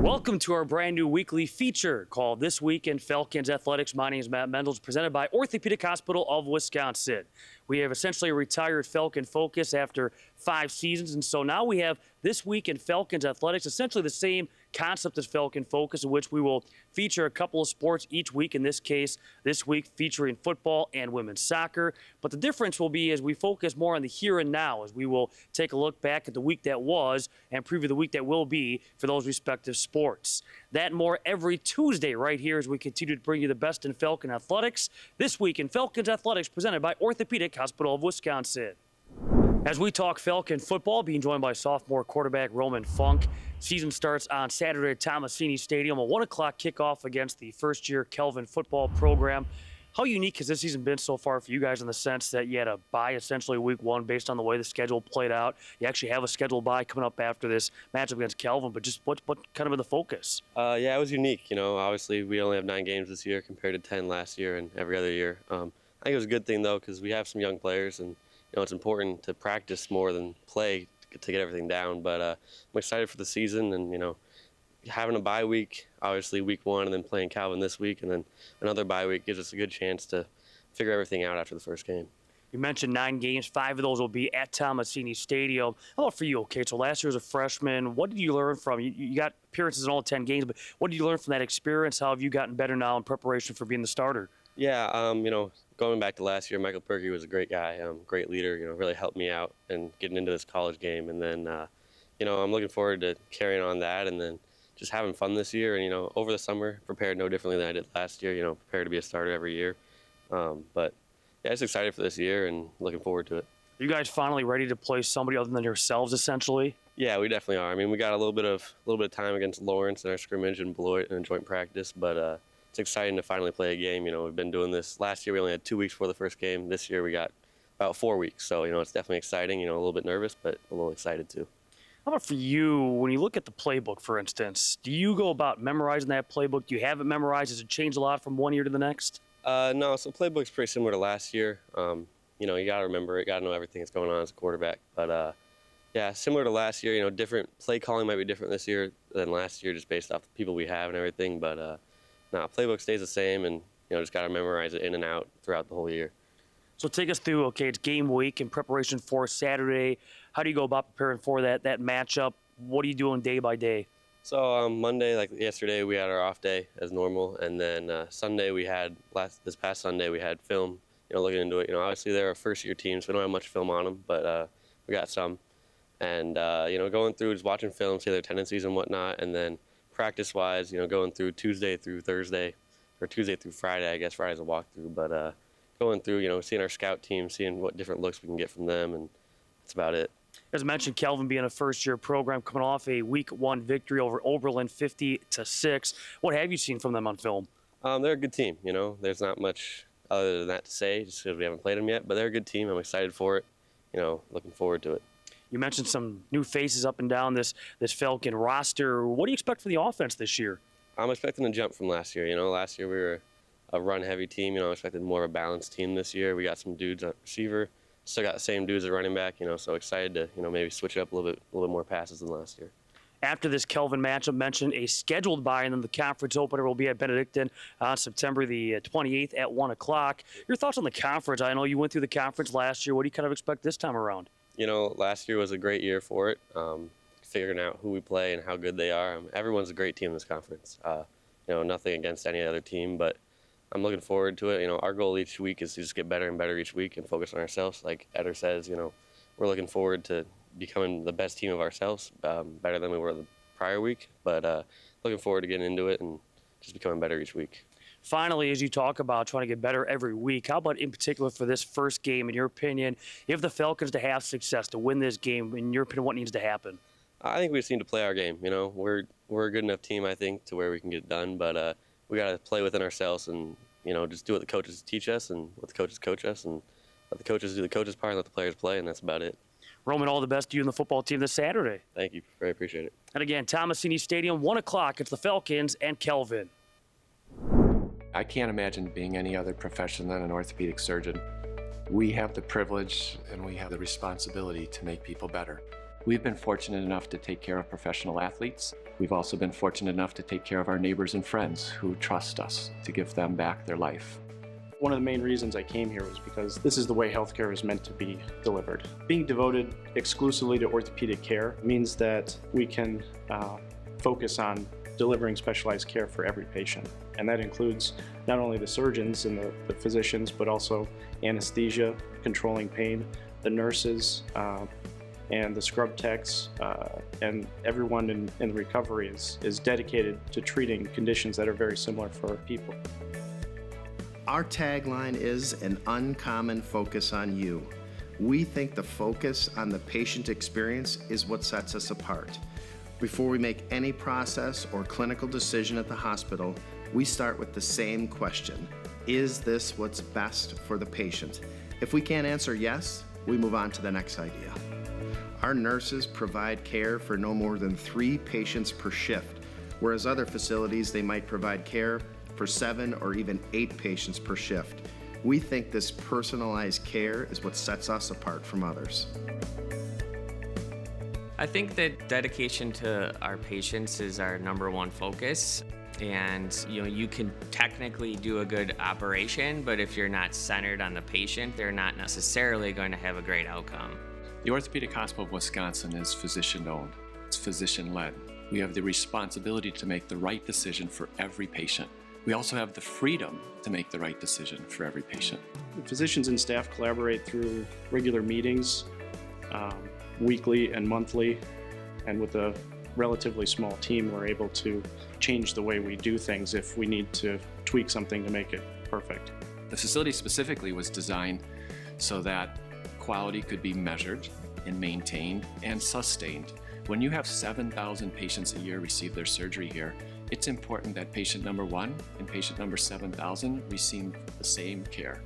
Welcome to our brand new weekly feature called This Week in Falcons Athletics. My name is Matt Mendels, presented by Orthopedic Hospital of Wisconsin. We have essentially a retired Falcon focus after 5 seasons, and so now we have This Week in Falcons Athletics, essentially the same concept as Falcon Focus, in which we will feature a couple of sports each week. In this case, this week featuring football and women's soccer. But the difference will be as we focus more on the here and now, as we will take a look back at the week that was and preview the week that will be for those respective sports. That and more every Tuesday right here as we continue to bring you the best in Falcon athletics. This Week in Falcons Athletics, presented by Orthopedic Hospital of Wisconsin. As we talk Falcon football, being joined by sophomore quarterback Roman Funk. Season starts on Saturday at Tomasini Stadium, a 1 o'clock kickoff against the first-year Kelvin football program. How unique has this season been so far for you guys in the sense that you had a bye essentially week 1 based on the way the schedule played out? You actually have a scheduled bye coming up after this matchup against Kelvin, but just what kind of been the focus? Yeah, it was unique. You know, obviously we only have 9 games this year compared to 10 last year and every other year. I think it was a good thing, though, because we have some young players, and you know, it's important to practice more than play to get everything down. But I'm excited for the season, and you know, having a bye week, obviously week 1, and then playing Calvin this week, and then another bye week gives us a good chance to figure everything out after the first game. You mentioned 9 games. 5 of those will be at Tomasini Stadium. How about for you? Okay, so last year as a freshman, what did you learn from? You got appearances in all 10 games, but what did you learn from that experience? How have you gotten better now in preparation for being the starter? Yeah, you know, going back to last year, Michael Perky was a great guy, great leader. You know, really helped me out and getting into this college game. And then, you know, I'm looking forward to carrying on that, and then just having fun this year. And you know, over the summer, prepared no differently than I did last year. You know, prepared to be a starter every year. But yeah, just excited for this year and looking forward to it. Are you guys finally ready to play somebody other than yourselves, essentially? Yeah, we definitely are. I mean, we got a little bit of time against Lawrence in our scrimmage and Beloit in a joint practice, but it's exciting to finally play a game. You know, we've been doing this. Last year we only had 2 weeks before the first game. This year we got about 4 weeks. So, you know, it's definitely exciting. You know, a little bit nervous, but a little excited too. How about for you, when you look at the playbook, for instance, do you go about memorizing that playbook? Do you have it memorized? Does it change a lot from one year to the next? No, so playbook's pretty similar to last year. You know, you got to remember it, got to know everything that's going on as a quarterback. But yeah, similar to last year, you know, different play calling might be different this year than last year just based off the people we have and everything. But no, playbook stays the same, and you know, just got to memorize it in and out throughout the whole year. So take us through, okay, it's game week in preparation for Saturday. How do you go about preparing for that matchup? What are you doing day by day? So Monday, like yesterday, we had our off day as normal, and then Sunday this past Sunday we had film. You know, looking into it. You know, obviously they're a first-year team, so we don't have much film on them, but we got some. And you know, going through just watching film, see their tendencies and whatnot, and then practice-wise, you know, going through Tuesday through Thursday, or Tuesday through Friday. I guess Friday's a walkthrough, but going through, you know, seeing our scout team, seeing what different looks we can get from them, and that's about it. As mentioned, Kelvin being a first-year program, coming off a Week 1 victory over Oberlin, 50-6. What have you seen from them on film? They're a good team. You know, there's not much other than that to say, just because we haven't played them yet. But they're a good team. I'm excited for it. You know, looking forward to it. You mentioned some new faces up and down this Falcon roster. What do you expect for the offense this year? I'm expecting a jump from last year. You know, last year we were a run-heavy team. You know, I expected more of a balanced team this year. We got some dudes at receiver. Still got the same dudes at running back, you know, so excited to, you know, maybe switch it up a little bit more passes than last year. After this Kelvin matchup, mentioned a scheduled bye, and then the conference opener will be at Benedictine on September the 28th at 1 o'clock. Your thoughts on the conference? I know you went through the conference last year. What do you kind of expect this time around? You know, last year was a great year for it, figuring out who we play and how good they are. Everyone's a great team in this conference. You know, nothing against any other team, but I'm looking forward to it. You know, our goal each week is to just get better and better each week and focus on ourselves. Like Eder says, you know, we're looking forward to becoming the best team of ourselves, better than we were the prior week. But looking forward to getting into it and just becoming better each week. Finally, as you talk about trying to get better every week, how about in particular for this first game, in your opinion, if the Falcons to have success, to win this game, in your opinion, what needs to happen? I think we just need to play our game. You know, we're a good enough team, I think, to where we can get it done. But we got to play within ourselves and, you know, just do what the coaches teach us and what the coaches coach us, and let the coaches do the coaches' part and let the players play, and that's about it. Roman, all the best to you and the football team this Saturday. Thank you. Very appreciate it. And again, Tomasini Stadium, 1 o'clock. It's the Falcons and Kelvin. I can't imagine being any other profession than an orthopedic surgeon. We have the privilege and we have the responsibility to make people better. We've been fortunate enough to take care of professional athletes. We've also been fortunate enough to take care of our neighbors and friends who trust us to give them back their life. One of the main reasons I came here was because this is the way healthcare is meant to be delivered. Being devoted exclusively to orthopedic care means that we can focus on delivering specialized care for every patient. And that includes not only the surgeons and the physicians, but also anesthesia, controlling pain, the nurses, and the scrub techs, and everyone in the recovery is dedicated to treating conditions that are very similar for people. Our tagline is an uncommon focus on you. We think the focus on the patient experience is what sets us apart. Before we make any process or clinical decision at the hospital, we start with the same question: is this what's best for the patient? If we can't answer yes, we move on to the next idea. Our nurses provide care for no more than 3 patients per shift, whereas other facilities, they might provide care for 7 or even 8 patients per shift. We think this personalized care is what sets us apart from others. I think that dedication to our patients is our number one focus. And you can technically do a good operation, but if you're not centered on the patient, they're not necessarily going to have a great outcome. The Orthopedic Hospital of Wisconsin is physician-owned. It's physician-led. We have the responsibility to make the right decision for every patient. We also have the freedom to make the right decision for every patient. Physicians and staff collaborate through regular meetings, weekly and monthly, and with a relatively small team, we're able to change the way we do things if we need to tweak something to make it perfect. The facility specifically was designed so that quality could be measured and maintained and sustained. When you have 7,000 patients a year receive their surgery here, it's important that patient number 1 and patient number 7,000 receive the same care.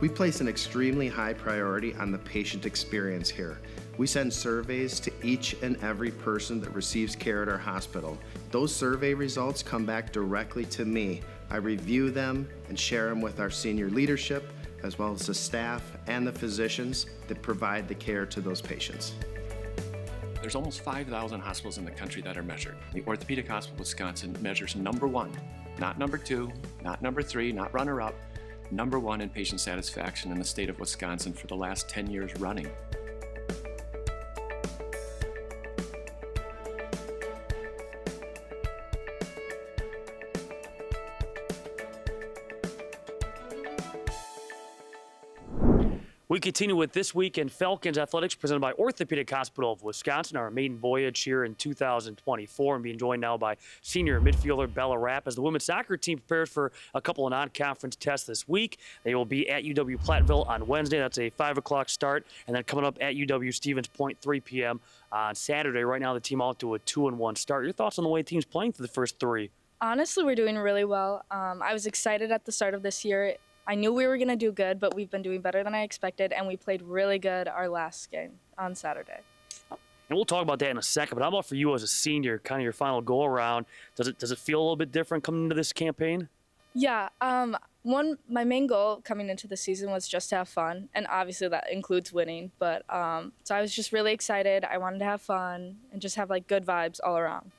We place an extremely high priority on the patient experience here. We send surveys to each and every person that receives care at our hospital. Those survey results come back directly to me. I review them and share them with our senior leadership, as well as the staff and the physicians that provide the care to those patients. There's almost 5,000 hospitals in the country that are measured. The Orthopedic Hospital of Wisconsin measures number 1, not number 2, not number 3, not runner-up, number 1 in patient satisfaction in the state of Wisconsin for the last 10 years running. We continue with This Week in Falcons Athletics, presented by Orthopedic Hospital of Wisconsin, our maiden voyage here in 2024, and being joined now by senior midfielder Bella Rapp as the women's soccer team prepares for a couple of non-conference tests this week. They will be at UW Platteville on Wednesday. That's a 5 o'clock start, and then coming up at UW Stevens Point, 3 p.m. on Saturday. Right now, the team out to a 2-1 start. Your thoughts on the way the team's playing for the first 3? Honestly, we're doing really well. I was excited at the start of this year. I knew we were going to do good, but we've been doing better than I expected, and we played really good our last game on Saturday. And we'll talk about that in a second, but how about for you as a senior, kind of your final go-around? Does it feel a little bit different coming into this campaign? Yeah, my main goal coming into the season was just to have fun, and obviously that includes winning. But so I was just really excited. I wanted to have fun and just have good vibes all around.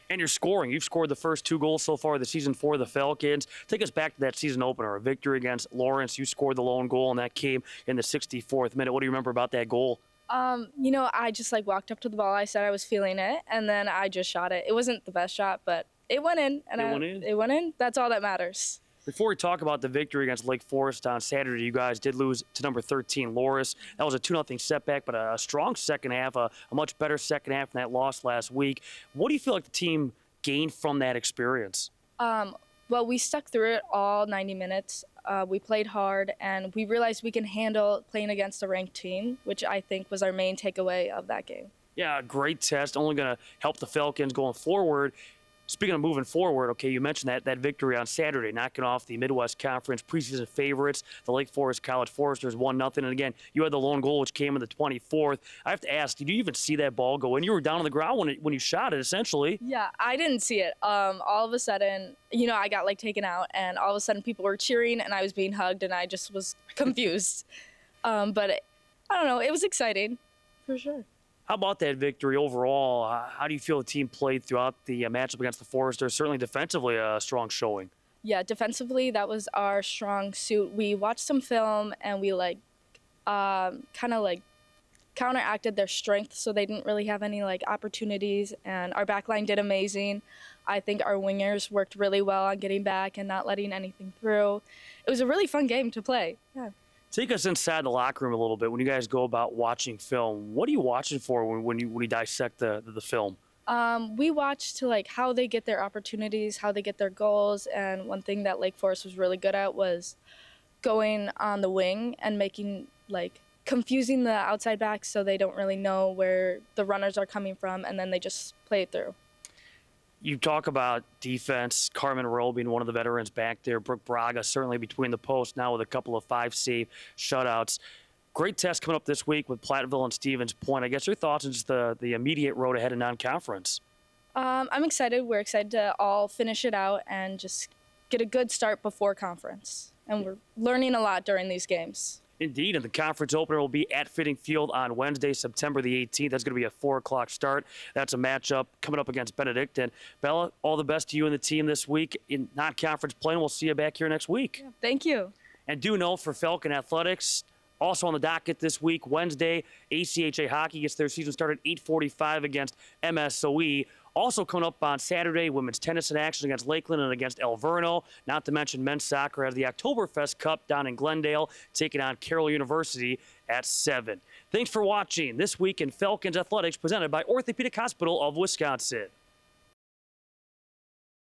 And you're scoring. You've scored the first 2 goals so far this season for the Falcons. Take us back to that season opener, a victory against Lawrence. You scored the lone goal, and that came in the 64th minute. What do you remember about that goal? I just walked up to the ball. I said I was feeling it, and then I just shot it. It wasn't the best shot, but it went in. And it went in. That's all that matters. Before we talk about the victory against Lake Forest on Saturday, you guys did lose to number 13, Loris. That was a 2-0 setback, but a strong second half, a much better second half than that loss last week. What do you feel like the team gained from that experience? Well, we stuck through it all 90 minutes. We played hard, and we realized we can handle playing against a ranked team, which I think was our main takeaway of that game. Yeah, a great test, only going to help the Falcons going forward. Speaking of moving forward, okay, you mentioned that victory on Saturday, knocking off the Midwest Conference preseason favorites, the Lake Forest College Foresters, 1-0. And again, you had the lone goal, which came in the 24th. I have to ask, did you even see that ball go in? You were down on the ground when you shot it, essentially. Yeah, I didn't see it. All of a sudden, I got taken out, and all of a sudden people were cheering, and I was being hugged, and I just was confused. But I don't know, it was exciting, for sure. How about that victory overall? How do you feel the team played throughout the matchup against the Foresters? Certainly defensively a strong showing. Yeah, defensively, that was our strong suit. We watched some film and we kind of counteracted their strength, so they didn't really have any opportunities. And our back line did amazing. I think our wingers worked really well on getting back and not letting anything through. It was a really fun game to play. Yeah. Take us inside the locker room a little bit. When you guys go about watching film, what are you watching for when you dissect the film? We watch to how they get their opportunities, how they get their goals, and one thing that Lake Forest was really good at was going on the wing and making confusing the outside backs so they don't really know where the runners are coming from, and then they just play it through. You talk about defense, Carmen Rowe being one of the veterans back there, Brooke Braga certainly between the posts now with a couple of 5-save shutouts. Great test coming up this week with Platteville and Stevens Point. I guess your thoughts on just the immediate road ahead in non-conference? I'm excited. We're excited to all finish it out and just get a good start before conference. And we're learning a lot during these games. Indeed, and the conference opener will be at Fitting Field on Wednesday, September the 18th. That's going to be a 4 o'clock start. That's a matchup coming up against Benedict. And Bella, all the best to you and the team this week in non-conference play, and we'll see you back here next week. Yeah, thank you. And do know for Falcon Athletics, also on the docket this week, Wednesday, ACHA Hockey gets their season started at 8:45 against MSOE. Also coming up on Saturday, women's tennis in action against Lakeland and against El Verno. Not to mention men's soccer has the Oktoberfest Cup down in Glendale, taking on Carroll University at 7. Thanks for watching This Week in Falcons Athletics, presented by Orthopedic Hospital of Wisconsin.